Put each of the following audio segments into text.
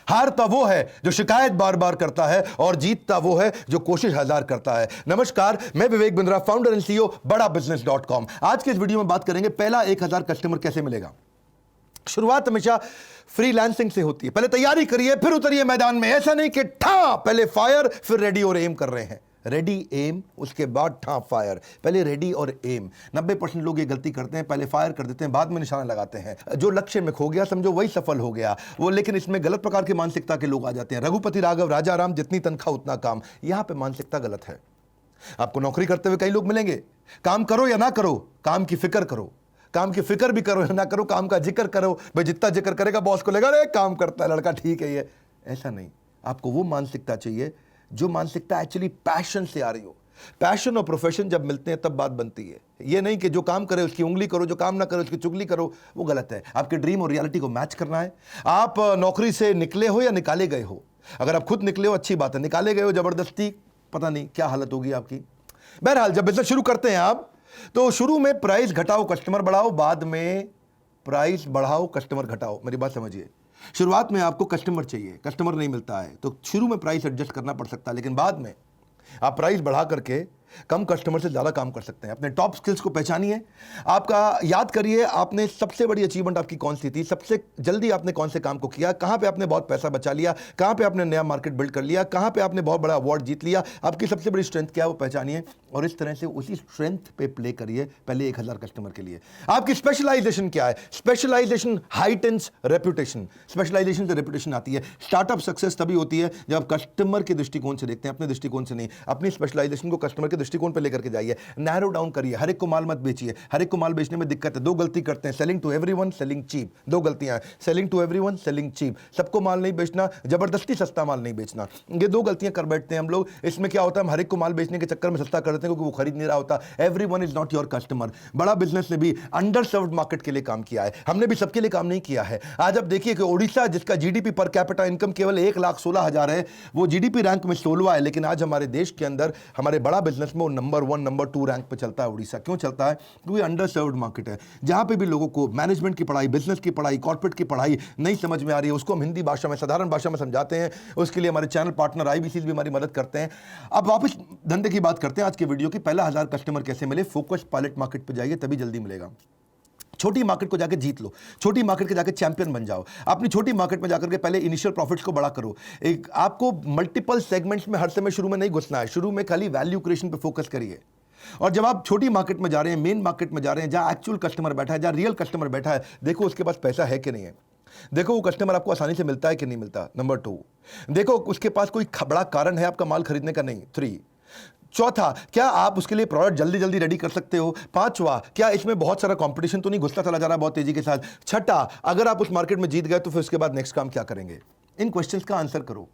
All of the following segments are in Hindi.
हारता वो है जो शिकायत बार बार करता है और जीतता वो है जो कोशिश हजार करता है। नमस्कार, मैं Vivek Bindra, founder and CEO बड़ा बिजनेस.com। आज के इस वीडियो में बात करेंगे पहला 1000 कस्टमर कैसे मिलेगा। शुरुआत हमेशा फ्रीलांसिंग से होती है। पहले तैयारी करिए फिर उतरिए मैदान में। ऐसा नहीं कि ठा पहले फायर फिर रेडी और एम कर रहे हैं। रेडी एम उसके बाद ठा फायर। पहले रेडी और एम। 90% लोग ये गलती करते हैं, पहले फायर कर देते हैं, बाद में निशाना लगाते हैं। जो लक्ष्य में खो गया समझो वही सफल हो गया वो। लेकिन इसमें गलत प्रकार की मानसिकता के लोग आ जाते हैं। रघुपति राघव राजा राम, जितनी तनख्वाह उतना काम। यहां पे मानसिकता गलत है। आपको नौकरी करते हुए कई लोग मिलेंगे। काम करो या ना करो, काम की फिक्र करो। काम की फिक्र भी करो या ना करो, काम का जिक्र करो। भाई जितना जिक्र करेगा बॉस को लगेगा अरे काम करता है लड़का, ठीक है ये। ऐसा नहीं, आपको वो मानसिकता चाहिए जो मानसिकता एक्चुअली पैशन से आ रही हो। पैशन और प्रोफेशन जब मिलते हैं तब बात बनती है। ये नहीं कि जो काम करे उसकी उंगली करो, जो काम ना करे उसकी चुगली करो, वो गलत है। आपके ड्रीम और रियलिटी को मैच करना है। आप नौकरी से निकले हो या निकाले गए हो। अगर आप खुद निकले हो अच्छी बात है, निकाले गए हो जबरदस्ती, पता नहीं क्या हालत होगी आपकी। बहरहाल जब बिजनेस शुरू करते हैं आप, तो शुरू में प्राइस घटाओ कस्टमर बढ़ाओ, बाद में प्राइस बढ़ाओ कस्टमर घटाओ। मेरी बात समझिए। शुरुआत में आपको कस्टमर चाहिए, कस्टमर नहीं मिलता है तो शुरू में प्राइस एडजस्ट करना पड़ सकता है, लेकिन बाद में आप प्राइस बढ़ा करके कम कस्टमर से ज्यादा काम कर सकते हैं। अपने टॉप स्किल्स को पहचानिए। आपका याद करिए आपने सबसे बड़ी अचीवमेंट आपकी कौन सी थी, सबसे जल्दी आपने कौन से काम को किया, कहां पे आपने बहुत पैसा बचा लिया, कहां पे आपने नया मार्केट बिल्ड कर लिया, कहां पे आपने बहुत बड़ा अवार्ड जीत लिया। आपकी सबसे बड़ी स्ट्रेंथ क्या है वो पहचानिए और इस तरह से उसी स्ट्रेंथ पे प्ले करिए पहले 1000 कस्टमर के लिए। आपकी स्पेशलाइजेशन क्या है? Specialization heightens reputation. स्पेशलाइजेशन से रेपुटेशन आती है। स्टार्टअप सक्सेस तभी होती है जब आप कस्टमर के दृष्टिकोण से देखते हैं, अपने दृष्टिकोण से नहीं। अपनी स्पेशलाइजेशन को कस्टमर के दृष्टिकोण पे लेकर के जाइए। नैरो डाउन करिए। हर एक को माल मत बेचिए। हर एक को माल बेचने में दिक्कत है। दो गलती करते हैं, selling to everyone, selling cheap. दो गलतियां हैं, selling to everyone, selling cheap. सबको माल नहीं बेचना, जबरदस्ती सस्ता माल नहीं बेचना। ये दो गलतियां कर बैठते हैं हम लोग। इसमें क्या होता है, हम हर एक को माल बेचने के चक्कर में सस्ता कर देते हैं क्योंकि वो खरीद नहीं रहा होता। Everyone is not your customer. बड़ा बिजनेस ने भी अंडर सर्व्ड मार्केट के लिए काम किया है, हमने भी सबके लिए काम नहीं किया है। आज आप देखिए कि ओडिशा, जिसका जीडीपी पर कैपिटा इनकम केवल 1,16,000 है, वो जीडीपी रैंक में 16वां है, लेकिन आज हमारे देश के अंदर हमारे बड़ा बिजनेस में वो नंबर 1 नंबर 2 रैंक पे चलता है। उड़ीसा क्यों चलता है? क्योंकि अंडर सर्व्ड मार्केट है। जहां पे भी लोगों को मैनेजमेंट की पढ़ाई, बिजनेस की पढ़ाई, कॉर्पोरेट की पढ़ाई नहीं समझ में आ रही है, उसको हम हिंदी भाषा में, साधारण भाषा में समझाते हैं। उसके लिए हमारे चैनल पार्टनर आईबीसी भी हमारी मदद करते हैं। अब वापस धंधे की बात करते हैं आज के वीडियो की। पहला 1000 कस्टमर कैसे मिले? फोकस पायलट मार्केट पे जाइए, तभी जल्दी मिलेगा। छोटी मार्केट को जाकर जीत लो, छोटी मार्केट के जाकर चैंपियन बन जाओ। अपनी छोटी मार्केट में जाकर के पहले इनिशियल प्रॉफिट्स को बड़ा करो। एक आपको मल्टीपल सेगमेंट्स में हर समय शुरू में नहीं घुसना है। शुरू में खाली वैल्यू क्रिएशन पे फोकस करिए। और जब आप छोटी मार्केट में जा रहे हैं, मेन मार्केट में जा रहे हैं, जहां एक्चुअल कस्टमर बैठा है, जहां रियल कस्टमर बैठा है, देखो उसके पास पैसा है कि नहीं है। देखो वो कस्टमर आपको आसानी से मिलता है कि नहीं मिलता। नंबर 2, देखो उसके पास कोई बड़ा कारण है आपका माल खरीदने का नहीं। 3, चौथा, क्या आप उसके लिए प्रोडक्ट जल्दी जल्दी रेडी कर सकते हो। 5वां, क्या इसमें बहुत सारा कंपटीशन तो नहीं घुसता चला जा रहा बहुत तेजी के साथ। 6ठा, अगर आप उस मार्केट में जीत गए तो फिर उसके बाद नेक्स्ट काम क्या करेंगे। इन क्वेश्चंस का आंसर करो।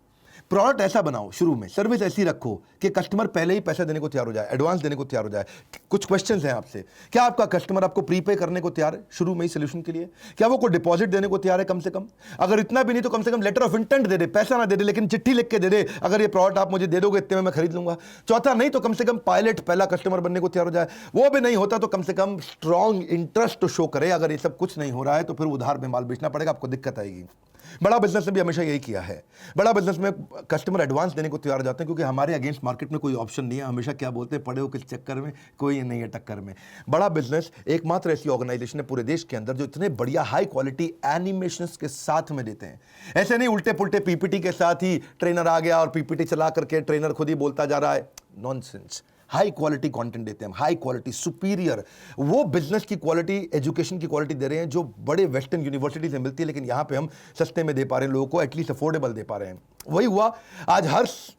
प्रोडक्ट ऐसा बनाओ शुरू में, सर्विस ऐसी रखो कि कस्टमर पहले ही पैसा देने को तैयार हो जाए, एडवांस देने को तैयार हो जाए। कुछ क्वेश्चंस हैं आपसे। क्या आपका कस्टमर आपको प्रीपे करने को तैयार है शुरू में ही सोल्यूशन के लिए? क्या वो कोई डिपॉजिट देने को तैयार है कम से कम? अगर इतना भी नहीं तो कम से कम लेटर ऑफ इंटेंट दे दे, पैसा ना दे दे लेकिन चिट्ठी लिख के दे दे, अगर ये प्रोडक्ट आप मुझे दे दोगे इतने में मैं खरीद लूंगा। चौथा, नहीं तो कम से कम पायलट पहला कस्टमर बनने को तैयार हो जाए। वो भी नहीं होता तो कम से कम स्ट्रॉन्ग इंटरेस्ट तो शो करे। अगर ये सब कुछ नहीं हो रहा है तो फिर उधार में माल बेचना पड़ेगा, आपको दिक्कत आएगी। बड़ा बिजनेस ने भी हमेशा यही किया है। बड़ा बिजनेस में कस्टमर एडवांस देने को तैयार हो जाते हैं क्योंकि हमारे अगेंस्ट मार्केट में कोई ऑप्शन नहीं है। हमेशा क्या बोलते हैं, पड़े हो किस चक्कर में, कोई नहीं है टक्कर में। बड़ा बिजनेस एकमात्र ऐसी ऑर्गेनाइजेशन है पूरे देश के अंदर जो इतने बढ़िया हाई क्वालिटी एनिमेशंस के साथ में देते हैं। ऐसे नहीं उल्टे पुल्टे पीपीटी के साथ ही ट्रेनर आ गया और पीपीटी चला करके ट्रेनर खुद ही बोलता जा रहा है। नॉनसेंस। हाई क्वालिटी कंटेंट देते हैं, हाई क्वालिटी सुपीरियर, वो बिजनेस की क्वालिटी, एजुकेशन की क्वालिटी दे रहे हैं जो बड़े वेस्टर्न यूनिवर्सिटी से मिलती है, लेकिन यहां पे हम सस्ते में दे पा रहे हैं लोगों को, एटलीस्ट अफोर्डेबल दे पा रहे हैं। वही हुआ आज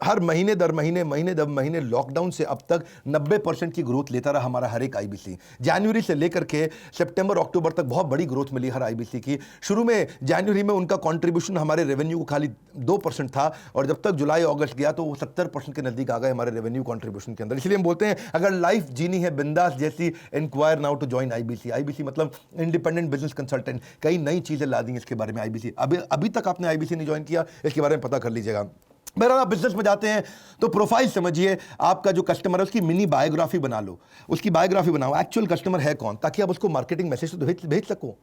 हर महीने दर महीने लॉकडाउन से अब तक 90% की ग्रोथ लेता रहा हमारा हर एक आईबीसी। जनवरी से लेकर के सितंबर अक्टूबर तक बहुत बड़ी ग्रोथ मिली हर आईबीसी की। शुरू में जनवरी में उनका कंट्रीब्यूशन हमारे रेवेन्यू को खाली 2% था और जब तक जुलाई अगस्त गया तो वो 70% के नजदीक आ गए हमारे रेवेन्यू कंट्रीब्यूशन के अंदर। इसलिए हम बोलते हैं अगर लाइफ जीनी है बिंदास जैसी, enquire now to join IBC. IBC मतलब इंडिपेंडेंट बिजनेस कंसल्टेंट। कई नई चीजें ला दी इसके बारे में आईबीसी। अभी तक आपने आईबीसी नहीं ज्वाइन किया, इसके बारे में पता कर लीजिएगा। मेरा आप बिजनेस में जाते हैं तो प्रोफाइल समझिए, आपका जो कस्टमर है उसकी मिनी बायोग्राफी बना लो, उसकी बायोग्राफी बनाओ, एक्चुअल कस्टमर है कौन, ताकि आप उसको मार्केटिंग मैसेज तो भेज सको।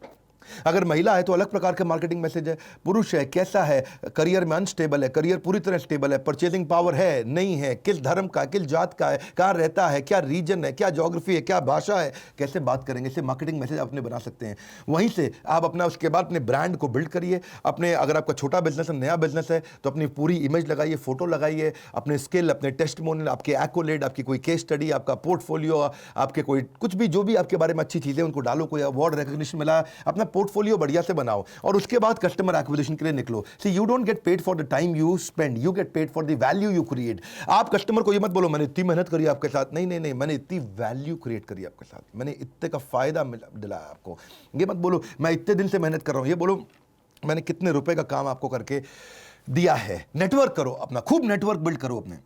अगर महिला है तो अलग प्रकार का मार्केटिंग मैसेज है, पुरुष है कैसा है, करियर में अनस्टेबल है, करियर पूरी तरह स्टेबल है, परचेजिंग पावर है नहीं है, किस धर्म का, किस जात का है, कहाँ रहता है, क्या रीजन है, क्या ज्योग्राफी है, क्या भाषा है, कैसे बात करेंगे, इससे मार्केटिंग मैसेज अपने बना सकते हैं। वहीं से आप अपना उसके बाद अपने ब्रांड को बिल्ड करिए। अपने अगर आपका छोटा बिजनेस है, नया बिजनेस है, तो अपनी पूरी इमेज लगाइए, फोटो लगाइए, अपने स्किल, अपने टेस्टिमोनियल, आपके एक्कोलेड, आपकी कोई केस स्टडी, आपका पोर्टफोलियो, आपके कोई कुछ भी जो भी आपके बारे में अच्छी चीज़ें उनको डालो, कोई अवार्ड रिकॉग्निशन मिला, अपना पोर्टफोलियो बढ़िया से बनाओ और उसके बाद कस्टमर एक्विजिशन के लिए निकलो। See you don't get paid for the time you spend, you get paid for the value you create. आप कस्टमर को ये मत बोलो मैंने इतनी मेहनत करी आपके साथ, नहीं नहीं नहीं, मैंने इतनी वैल्यू क्रिएट करी आपके साथ, मैंने इतने का फायदा दिलाया आपको। ये मत बोलो मैं इतने दिन से मेहनत कर रहा हूं, ये बोलो मैंने कितने रुपए का काम आपको करके दिया है। नेटवर्क करो अपना, खूब नेटवर्क बिल्ड करो अपने।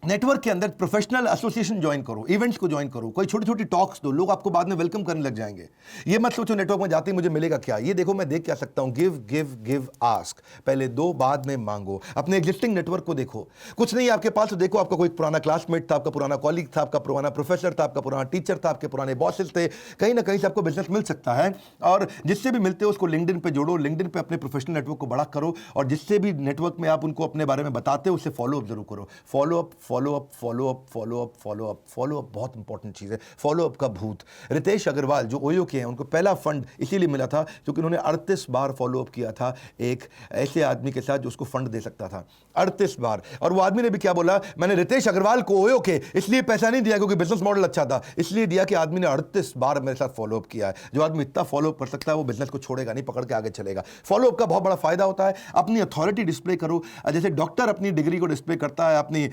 नेटवर्क के अंदर प्रोफेशनल एसोसिएशन ज्वाइन करो, इवेंट्स को ज्वाइन करो, कोई छोटी छोटी टॉक्स दो, लोग आपको बाद में वेलकम करने लग जाएंगे। ये मत सोचो नेटवर्क में जाते ही मुझे मिलेगा क्या, ये देखो मैं देख क्या सकता हूं। गिव गिव गिव आस्क, पहले दो बाद में मांगो। अपने एग्जिस्टिंग नेटवर्क को देखो, कुछ नहीं आपके पास तो देखो आपका कोई पुराना क्लासमेट था, आपका पुराना कॉलीग था, आपका पुराना प्रोफेसर था, आपका पुराना टीचर था, आपके पुराने बॉसेस थे, कहीं ना कहीं से आपको बिजनेस मिल सकता है। और जिससे भी मिलते हो उसको लिंक्डइन पे जोड़ो, लिंक्डइन पे अपने प्रोफेशनल नेटवर्क को बड़ा करो और जिससे भी नेटवर्क में आप उनको अपने बारे में बताते हो उससे फॉलो अप जरूर करो। Follow up follow up follow up follow up follow up follow up बहुत इंपॉर्टेंट चीज है। फॉलो अप का भूत। रितेश अग्रवाल जो ओयो के हैं, उनको पहला फंड इसीलिए मिला था क्योंकि उन्होंने 38 बार फॉलो अप किया था एक ऐसे आदमी के साथ जो उसको फंड दे सकता था, 38 बार। और वो आदमी ने भी क्या बोला, मैंने रितेश अग्रवाल को ओयो के इसलिए पैसा नहीं दिया क्योंकि बिजनेस मॉडल अच्छा था, इसलिए दिया कि आदमी ने 38 बार मेरे साथ फॉलो अप किया है। जो आदमी इतना फॉलो अप कर सकता है वो बिजनेस को छोड़ेगा नहीं, पकड़ के आगे चलेगा। फॉलो अप का बहुत बड़ा फायदा होता है। अपनी अथॉरिटी डिस्प्ले करो, जैसे डॉक्टर अपनी डिग्री को डिस्प्ले करता है, अपनी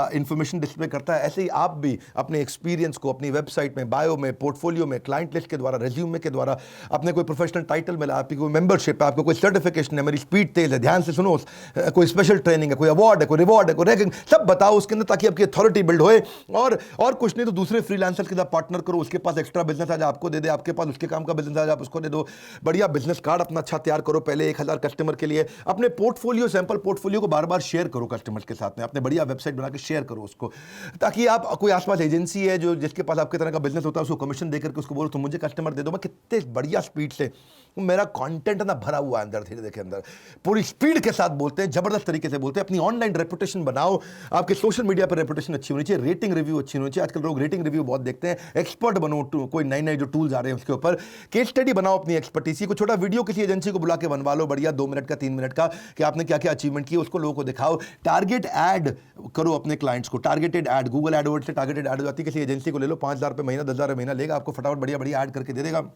इंफॉर्मेशन डिस्प्ले करता है, ऐसे ही आप भी अपने एक्सपीरियंस को अपनी वेबसाइट में, बायो में, पोर्टफोलियो में, क्लाइंट लिस्ट के द्वारा, रेज्यूमे के द्वारा, अपने कोई प्रोफेशनल टाइटल मिला, आपकी कोई मेंबरशिप है, आपको कोई सर्टिफिकेशन है, मेरी स्पीड तेज है, ध्यान से सुनो, कोई स्पेशल ट्रेनिंग है, कोई अवार्ड है, कोई रिवॉर्ड है, कोई रैंकिंग, सब बताओ उसके अंदर ताकि आपकी अथॉरिटी बिल्ड होए। और कुछ नहीं तो दूसरे फ्रीलांसर के साथ पार्टनर करो, उसके पास एक्स्ट्रा बिजनेस आज आपको दे दे, आपके पास उसके काम का बिजनेस आज आप उसको दे दो। बढ़िया बिजनेस कार्ड अपना अच्छा तैयार करो पहले 1000 कस्टमर के लिए। अपने पोर्टफोलियो, सैंपल पोर्टफोलियो को बार बार शेयर करो कस्टमर्स के साथ में, अपने बढ़िया वेबसाइट बना के शेयर करो उसको, ताकि आप कोई आसपास एजेंसी है जो जिसके पास आपके तरह का बिजनेस होता है उसको कमीशन देकर के उसको बोलो तुम मुझे कस्टमर दे दो। मैं कितने बढ़िया स्पीड से, मेरा कंटेंट ना भरा हुआ है अंदर, धीरे के अंदर पूरी स्पीड के साथ बोलते हैं, जबरदस्त तरीके से बोलते हैं। अपनी ऑनलाइन रेपुटेशन बनाओ, आपके सोशल मीडिया पर रेपुटेशन अच्छी होनी चाहिए, रेटिंग रिव्यू अच्छी होनी चाहिए। आजकल लोग रेटिंग रिव्यू बहुत देखते हैं। एक्सपर्ट बनो, कोई नए नए जो टूल्स आ रहे हैं उसके ऊपर केस स्टडी बनाओ अपनी एक्सपर्टीज को। छोटा वीडियो किसी एजेंसी को बुला के बनवा लो बढ़िया, 2 मिनट का 3 मिनट का, कि आपने क्या क्या अचीवमेंट किया उसको लोगों को दिखाओ। टारगेट ऐड करो अपने क्लाइंट्स को, टारगेटेड ऐड, गूगल एडवर्ड से टारगेटेड ऐड हो जाती है। किसी एजेंसी को ले लो, 5000 रुपये महीना, 10,000 महीना लेगा, आपको फटाफट बढ़िया बढ़िया ऐड करके दे देगा।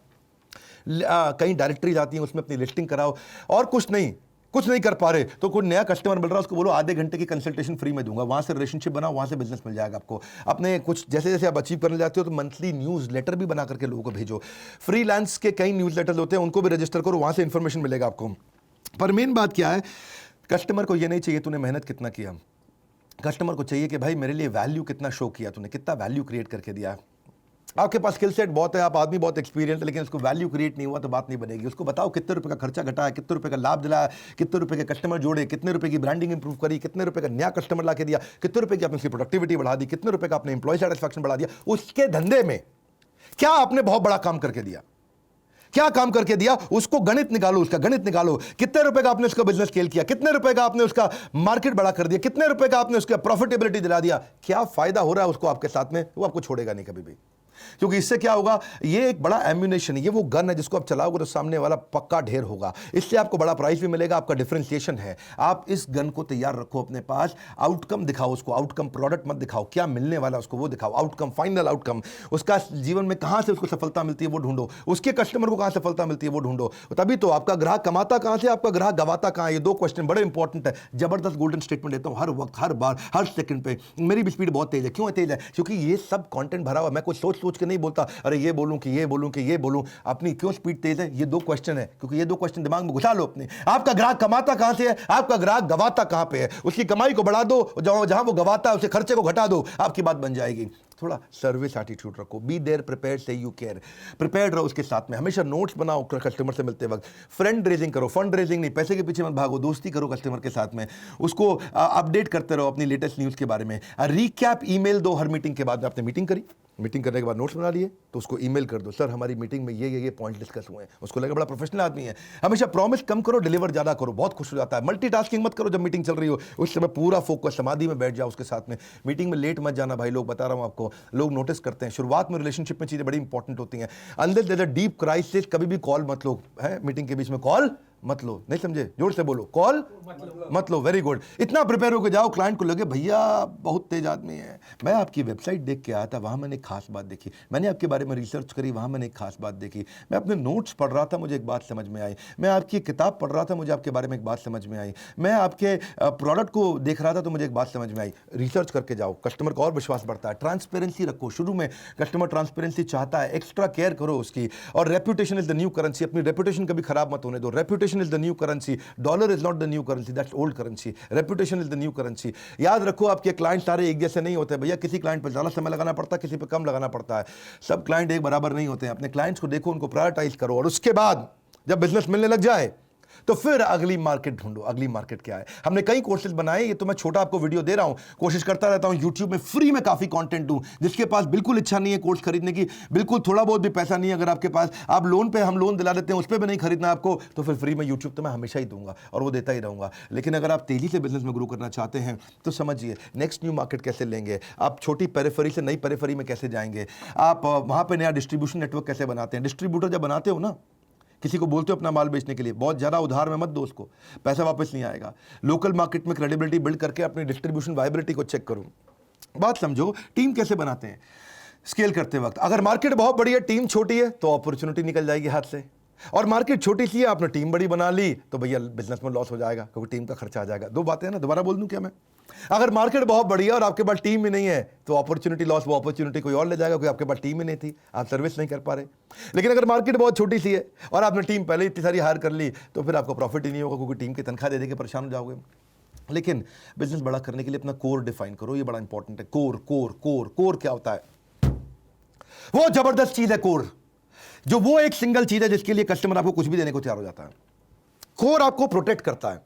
कहीं डायरेक्टरीज आती हैं उसमें अपनी लिस्टिंग कराओ। और कुछ नहीं कर पा रहे तो कोई नया कस्टमर मिल रहा है उसको बोलो आधे घंटे की कंसल्टेशन फ्री में दूंगा, वहां से रिलेशनशिप बनाओ, वहां से बिजनेस मिल जाएगा आपको। अपने कुछ जैसे जैसे आप अचीव करने जाते हो तो मंथली न्यूज़ लेटर भी बना करके लोगों को भेजो। फ्रीलांस के कई न्यूज़ लेटर्स होते हैं, उनको भी रजिस्टर करो, वहां से इंफॉर्मेशन मिलेगा आपको। पर मेन बात क्या है, कस्टमर को ये नहीं चाहिए तूने मेहनत कितना किया, कस्टमर को चाहिए कि भाई मेरे लिए वैल्यू कितना शो किया तूने, कितना वैल्यू क्रिएट करके दिया। आपके पास स्किल सेट बहुत है, आप आदमी बहुत एक्सपीरियंस है, लेकिन उसको वैल्यू क्रिएट नहीं हुआ तो बात नहीं बनेगी। उसको बताओ कितने रुपए का खर्चा घटाया, कितने रुपए का लाभ दिलाया, कितने रुपए के कस्टमर जोड़े, कितने रुपए की ब्रांडिंग इंप्रूव करी, कितने रुपए का नया कस्टमर ला के दिया, कितने रुपए की आपने उसकी प्रोडक्टिविटी बढ़ा दी, कितने रुपए का आपने एम्प्लॉय सेटिस्फैक्शन बढ़ा दिया। उसके धंधे में क्या आपने बहुत बड़ा काम करके दिया, क्या काम करके दिया, उसको गणित निकालो, उसका गणित निकालो। कितने रुपए का आपने उसका बिजनेस स्केल किया, कितने रुपए का आपने उसका मार्केट बड़ा कर दिया, कितने रुपए का आपने उसका प्रॉफिटेबिलिटी दिला दिया, क्या फायदा हो रहा है उसको आपके साथ में, वो आपको छोड़ेगा नहीं कभी भी। क्योंकि इससे क्या होगा, ये एक बड़ा एम्यूनेशन है, ये वो गन है जिसको आप चलाओगे तो सामने वाला पक्का ढेर होगा। इससे आपको बड़ा प्राइस भी मिलेगा, आपका डिफरेंशिएशन है। आप इस गन को तैयार रखो अपने पास, आउटकम दिखाओ उसको, आउटकम प्रोडक्ट मत दिखाओ, क्या मिलने वाला उसको वो दिखाओ, आउटकम, फाइनल आउटकम, उसका जीवन में कहां से उसको सफलता मिलती है वो ढूंढो, उसके कस्टमर को कहां सफलता मिलती है वो ढूंढो। तभी तो आपका ग्राहक कमाता कहां से, आपका ग्राहक गवाता कहां है। ये 2 क्वेश्चन बड़े इंपॉर्टेंट है। जबरदस्त गोल्डन स्टेटमेंट देता हूं हर वक्त, हर बार, हर सेकंड पे। मेरी भी स्पीड बहुत तेज है। क्यों तेज है? क्योंकि ये सब कंटेंट भरा हुआ, मैं कुछ सोच सोच के नहीं बोलता, अरे ये बोलूं कि ये बोलूं कि ये बोलूं। अपनी क्यों स्पीड तेज है? ये 2 क्वेश्चन है, क्योंकि ये 2 क्वेश्चन दिमाग में घुसा लो अपने। आपका ग्राहक कमाता कहां से है, आपका ग्राहक गवाता कहां पे है। उसकी कमाई को बढ़ा दो, जहां वो गवाता है उसके खर्चे को घटा दो, आपकी बात बन जाएगी। थोड़ा सर्विस एटीट्यूड रखो, बी देयर प्रिपेयर्ड से यू केयर, प्रिपेयर्ड रहो उसके साथ में। हमेशा नोट्स बनाओ कस्टमर से मिलते वक्त, फ्रेंड रेजिंग करो, फंड रेजिंग नहीं, पैसे के पीछे मत भागो, दोस्ती करो कस्टमर के साथ में, उसको अपडेट करते रहो अपनी लेटेस्ट न्यूज़ के बारे में। रिकैप ईमेल दो हर मीटिंग के बाद में। आपने मीटिंग करी, मीटिंग करने के बाद नोट्स बना लिए तो उसको ईमेल कर दो, सर हमारी मीटिंग में ये पॉइंट डिस्कस हुए हैं। उसको लगे बड़ा प्रोफेशनल आदमी है। हमेशा प्रॉमिस कम करो, डिलीवर ज़्यादा करो, बहुत खुश हो जाता है। मल्टीटास्किंग मत करो, जब मीटिंग चल रही हो उस समय पूरा फोकस समाधि में बैठ जाओ उसके साथ में। मीटिंग में लेट मत जाना भाई लोग, बता रहा हूँ आपको, लोग नोटिस करते हैं। शुरुआत में रिलेशनशिप में चीज़ें बड़ी इंपॉर्टेंट होती हैं। Unless there is a deep crisis कभी भी कॉल मत लो, है मीटिंग के बीच में कॉल मत लो। नहीं समझे, जोर से बोलो, कॉल मत लो। Very good. इतना प्रिपेयर होकर जाओ, क्लाइंट को लगे भैया बहुत तेज आदमी है, मैं आपकी वेबसाइट देख के आया था, वहां मैंने एक खास बात देखी, मैंने आपके बारे में रिसर्च करी, वहां मैंने एक खास बात देखी, मैं अपने नोट्स पढ़ रहा था, मुझे एक बात समझ में आई, मैं आपकी किताब पढ़ रहा था, मुझे आपके बारे में एक बात समझ में आई, मैं आपके प्रोडक्ट को देख रहा था तो मुझे एक बात समझ में आई। रिसर्च करके जाओ, कस्टमर का और विश्वास बढ़ता है। ट्रांसपेरेंसी रखो, शुरू में कस्टमर ट्रांसपेरेंसी चाहता है, एक्स्ट्रा केयर करो उसकी। और reputation is the new currency, अपनी रेपुटेशन कभी खराब मत होने दो। Reputation is the new currency, dollar is not the new currency, that's old currency. Reputation is the new currency. याद रखो आपके क्लाइंट सारे एक जैसे नहीं होते भैया, किसी क्लाइंट पर ज्यादा समय लगाना पड़ता है, किसी पर कम लगाना पड़ता है। सब क्लाइंट एक बराबर नहीं होते हैं। अपने क्लाइंट्स को देखो, उनको प्रायोरिटाइज करो, और उसके बाद जब बिजनेस मिलने लग जाए तो फिर अगली मार्केट ढूंढो। अगली मार्केट क्या है? हमने कई कोर्सेज बनाए, ये तो मैं छोटा आपको वीडियो दे रहा हूं, कोशिश करता रहता हूं यूट्यूब में फ्री में काफी कंटेंट दूं। जिसके पास बिल्कुल इच्छा नहीं है कोर्स खरीदने की, बिल्कुल थोड़ा बहुत भी पैसा नहीं है अगर आपके पास, आप लोन पे, हम लोन दिला देते हैं, उस पर भी नहीं खरीदना आपको, तो फिर फ्री में यूट्यूब तो मैं हमेशा ही दूंगा और वो देता ही रहूंगा। लेकिन अगर आप तेजी से बिजनेस में ग्रो करना चाहते हैं तो समझिए नेक्स्ट न्यू मार्केट कैसे लेंगे, आप छोटी पेरिफेरी से नई पेरिफेरी में कैसे जाएंगे, आप वहां पर नया डिस्ट्रीब्यूशन नेटवर्क कैसे बनाते हैं। डिस्ट्रीब्यूटर जब बनाते हो ना, किसी को बोलते हो अपना माल बेचने के लिए, बहुत ज़्यादा उधार में मत दो उसको, पैसा वापस नहीं आएगा। लोकल मार्केट में क्रेडिबिलिटी बिल्ड करके अपनी डिस्ट्रीब्यूशन वाइबिलिटी को चेक करो। बात समझो, टीम कैसे बनाते हैं स्केल करते वक्त। अगर मार्केट बहुत बड़ी है, टीम छोटी है, तो अपॉर्चुनिटी निकल जाएगी हाथ से। और मार्केट छोटी सी है, आपने टीम बड़ी बना ली, तो भैया बिजनेस में लॉस हो जाएगा, क्योंकि टीम का खर्चा आ जाएगा। दो बातें हैं ना, दोबारा बोल दूं क्या मैं? अगर मार्केट बहुत बड़ी है और आपके पास टीम ही नहीं है, तो अपॉर्चुनिटी लॉस, वो अपॉर्चुनिटी कोई और ले जाएगा, क्योंकि आपके पास टीम ही नहीं थी, आप सर्विस नहीं कर पा रहे। लेकिन अगर मार्केट बहुत छोटी सी है और आपने टीम पहले इतनी सारी हायर कर ली, तो फिर आपको प्रॉफिट ही नहीं होगा, क्योंकि टीम की तनख्वाह दे देके परेशान हो जाओगे। लेकिन बिजनेस बड़ा करने के लिए अपना कोर डिफाइन करो, ये बड़ा इंपॉर्टेंट है। कोर कोर कोर कोर क्या होता है? वो जबरदस्त चीज है कोर, जो वो एक सिंगल चीज है जिसके लिए कस्टमर आपको कुछ भी देने को तैयार हो जाता है। कोर आपको प्रोटेक्ट करता है।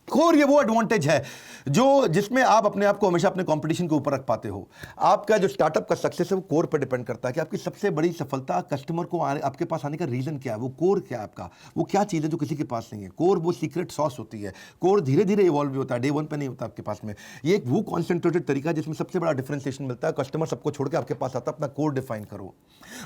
कोर ये वो एडवांटेज है जो जिसमें आप अपने आप को हमेशा अपने कंपटीशन के ऊपर रख पाते हो। आपका जो स्टार्टअप का सक्सेस है वो कोर पर डिपेंड करता है कि आपकी सबसे बड़ी सफलता, कस्टमर को आपके पास आने का रीजन क्या है, वो कोर क्या है आपका, वो क्या चीज़ है जो किसी के पास नहीं है। कोर वो सीक्रेट सॉस होती है। कोर धीरे धीरे इवॉल्व भी होता है, डे वन पे नहीं होता आपके पास में। ये एक वो कॉन्सेंट्रेटेड तरीका है जिसमें सबसे बड़ा डिफरेंशिएशन मिलता है। कस्टमर सबको छोड़ के आपके पास आता है, अपना कोर डिफाइन करो।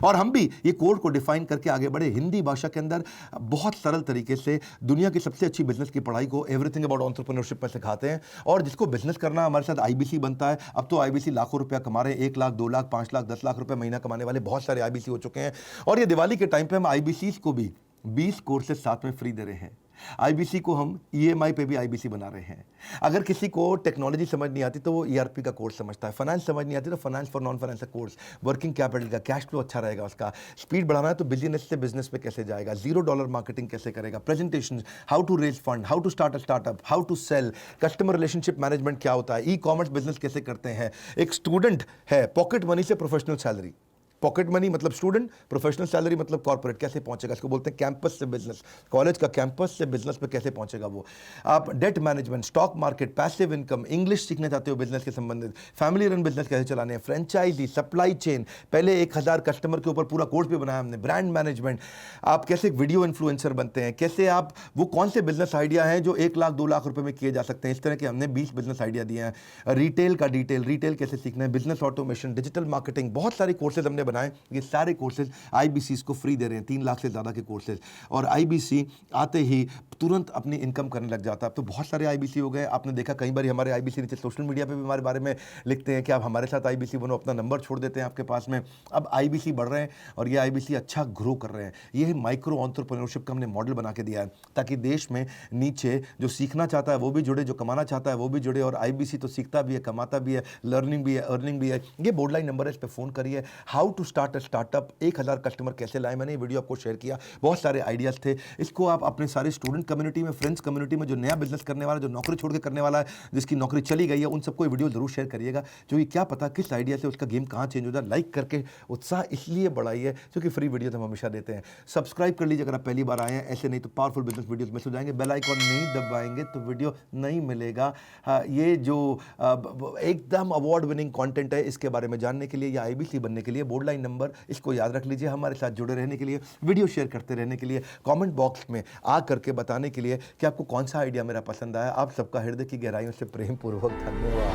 और हम भी ये कोर को डिफाइन करके आगे बढ़े। हिंदी भाषा के अंदर बहुत सरल तरीके से दुनिया की सबसे अच्छी बिजनेस की पढ़ाई को एवरीथिंग अबाउट एंटरप्रेन्योरशिप पर सिखाते हैं। और जिसको बिजनेस करना हमारे साथ आईबीसी बनता है। अब तो आईबीसी लाखों रुपया कमा रहे हैं, 1 लाख 2 लाख 5 लाख 10 लाख रुपए महीना कमाने वाले बहुत सारे आईबीसी हो चुके हैं। और ये दिवाली के टाइम पे हम आईबीसी को भी 20 कोर्सेज साथ में फ्री दे रहे हैं। आईबीसी को हम ईएमआई पे भी आईबीसी बना रहे हैं। अगर किसी को टेक्नोलॉजी समझ नहीं आती तो वो ईआरपी का कोर्स समझता है, फाइनेंस समझ नहीं आती तो फाइनेंस फॉर नॉन फाइनेंस का कोर्स, वर्किंग कैपिटल का, कैश फ्लो अच्छा रहेगा उसका, स्पीड बढ़ाना है तो बिजनेस से बिजनेस पे कैसे जाएगा, $0 मार्केटिंग कैसे करेगा, presentation, how to raise fund, how to start a startup, how to sell, customer relationship management क्या होता है, ई कॉमर्स बिजनेस कैसे करते हैं। एक स्टूडेंट है, पॉकेट मनी से प्रोफेशनल सैलरी, पॉकेट मनी मतलब स्टूडेंट, प्रोफेशनल सैलरी मतलब कॉर्पोरेट, कैसे पहुंचेगा, इसको बोलते हैं कैंपस से बिजनेस, कॉलेज का कैंपस से बिजनेस पे कैसे पहुंचेगा वो। आप debt management, stock market, passive income, English सीखना चाहते हो बिजनेस के संबंधित, फैमिली रन बिजनेस कैसे चलाने हैं, फ्रेंचाइजी, सप्लाई चेन, पहले 1000 कस्टमर के ऊपर पूरा कोर्स भी बनाया हमने, ब्रांड मैनेजमेंट, आप कैसे वीडियो इन्फ्लुएंसर बनते हैं, कैसे आप वो कौन से बिजनेस आइडिया हैं जो 1 लाख 2 लाख रुपए में किए जा सकते हैं। इस तरह के हमने 20 बिजनेस आइडिया दिए हैं। रिटेल का डिटेल, रिटेल कैसे सीखना है, बिजनेस ऑटोमेशन, डिजिटल मार्केटिंग, बहुत सारे कोर्सेज हमने बनाए। ये सारे कोर्सेज आईबीसी को फ्री दे रहे हैं, 3 लाख से ज़्यादा के कोर्सेज। और आईबीसी आते ही तुरंत अपनी इनकम करने लग जाता है। अब तो बहुत सारे आईबीसी हो गए, आपने देखा कई बार हमारे आईबीसी नीचे सोशल मीडिया पे भी हमारे बारे में लिखते हैं कि आप हमारे साथ आईबीसी बनो, अपना नंबर छोड़ देते हैं आपके पास में। अब आईबीसी बढ़ रहे हैं और ये आईबीसी अच्छा ग्रो कर रहे हैं। ये माइक्रो एंटरप्रेन्योरशिप का हमने मॉडल बना के दिया है ताकि देश में नीचे जो सीखना चाहता है वो भी जुड़े, जो कमाना चाहता है वो भी जुड़े। और आईबीसी तो सीखता भी है, कमाता भी है, लर्निंग भी है, अर्निंग भी है। ये बोर्डलाइन नंबर है, इस पर फोन करिए। How to start a startup, 1000 customer कैसे लाएं। मैंने ये वीडियो आपको शेयर किया, बहुत सारे आइडियाज़ थे। इसको आप अपने सारे स्टूडेंट कम्युनिटी में, फ्रेंड्स कम्युनिटी में, जो नया बिजनेस करने वाला, जो नौकरी छोड़ के करने वाला है, जिसकी नौकरी चली गई है, उन सबको ये वीडियो जरूर शेयर करिएगा, क्योंकि क्या पता किस आइडिया से उसका गेम कहाँ चेंज हो जाए। लाइक करके उत्साह इसलिए बढ़ाइए क्योंकि फ्री वीडियो हम हमेशा देते हैं। सब्सक्राइब कर लीजिए अगर आप पहली बार आए हैं, ऐसे नहीं तो पावरफुल बिजनेस वीडियोस मिस हो जाएंगे। बेल आइकॉन नहीं दबाएंगे तो वीडियो नहीं मिलेगा। ये जो एकदम अवार्ड विनिंग कंटेंट है, इसके बारे में जानने के लिए या IBC बनने के लिए बोर्ड लाइन नंबर इसको याद रख लीजिए। हमारे साथ जुड़े रहने के लिए, वीडियो शेयर करते रहने के लिए, कमेंट बॉक्स में आ करके बताने के लिए कि आपको कौन सा आइडिया मेरा पसंद आया। आप सबका हृदय की गहराइयों से प्रेम पूर्वक धन्यवाद।